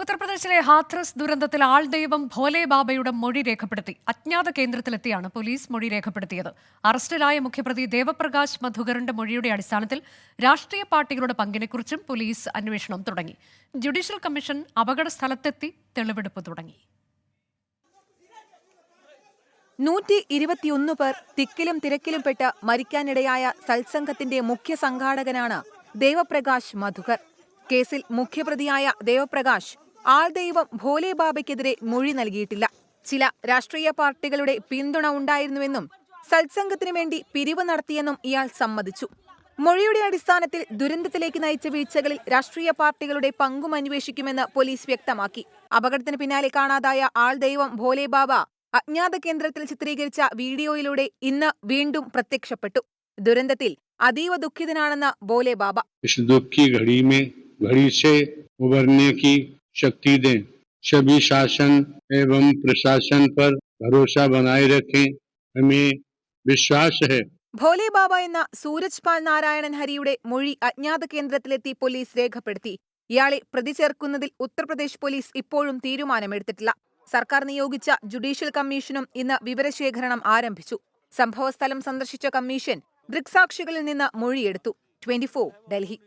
ഉത്തർപ്രദേശിലെ ഹാഥ്രസ് ദുരന്തത്തിൽ ആൾദൈവം ഭോലെ ബാബയുടെ മൊഴി രേഖപ്പെടുത്തി. അജ്ഞാത കേന്ദ്രത്തിലെത്തിയാണ് പോലീസ് മൊഴി രേഖപ്പെടുത്തിയത്. അറസ്റ്റിലായ മുഖ്യപ്രതി ദേവപ്രകാശ് മധുകറിന്റെ മൊഴിയുടെ അടിസ്ഥാനത്തിൽ രാഷ്ട്രീയ പാർട്ടികളുടെ പങ്കിനെക്കുറിച്ചും പോലീസ് അന്വേഷണം തുടങ്ങി. ജുഡീഷ്യൽ കമ്മീഷൻ അപകട സ്ഥലത്തെത്തി തെളിവെടുപ്പ് തുടങ്ങി. 121 പേർ തിക്കിലും തിരക്കിലും പെട്ട് മരിക്കാനിടയായ സത്സംഗത്തിന്റെ മുഖ്യ സംഘാടകനാണ് ദേവപ്രകാശ് മധുകർ. കേസിൽ മുഖ്യപ്രതിയായ ദേവപ്രകാശ് ആൾദൈവം ഭോലെ ബാബയ്ക്കെതിരെ മൊഴി നൽകിയിട്ടില്ല. ചില രാഷ്ട്രീയ പാർട്ടികളുടെ പിന്തുണ ഉണ്ടായിരുന്നുവെന്നും സത്സംഗത്തിനു വേണ്ടി പിരിവ് നടത്തിയെന്നും ഇയാൾ സമ്മതിച്ചു. മൊഴിയുടെ അടിസ്ഥാനത്തിൽ ദുരന്തത്തിലേക്ക് നയിച്ച വീഴ്ചകളിൽ രാഷ്ട്രീയ പാർട്ടികളുടെ പങ്കും അന്വേഷിക്കുമെന്ന് പോലീസ് വ്യക്തമാക്കി. അപകടത്തിന് പിന്നാലെ കാണാതായ ആൾദൈവം ഭോലെ ബാബ അജ്ഞാത കേന്ദ്രത്തിൽ ചിത്രീകരിച്ച വീഡിയോയിലൂടെ ഇന്ന് വീണ്ടും പ്രത്യക്ഷപ്പെട്ടു. ദുരന്തത്തിൽ അതീവ ദുഃഖിതനാണെന്ന് ഭോലെ ബാബ. घड़ी से उबरने की शक्ति दें। सभी शासन एवं प्रशासन पर भरोसा बनाए रखें। हमें विश्वास है. ഭോലെ ബാബ എന്ന സൂരജ് പാൽ നാരായണൻ ഹരിയുടെ മൊഴി അജ്ഞാത കേന്ദ്രത്തിലെത്തി പോലീസ് രേഖപ്പെടുത്തി. ഇയാളെ പ്രതി ചേർക്കുന്നതിൽ ഉത്തർപ്രദേശ് പോലീസ് ഇപ്പോഴും തീരുമാനമെടുത്തിട്ടില്ല. സർക്കാർ നിയോഗിച്ച ജുഡീഷ്യൽ കമ്മീഷനും ഇന്ന് വിവരശേഖരണം ആരംഭിച്ചു. സംഭവസ്ഥലം സന്ദർശിച്ച കമ്മീഷൻ ദൃക്സാക്ഷികളിൽ നിന്ന് മൊഴിയെടുത്തു. 24 ഡൽഹി.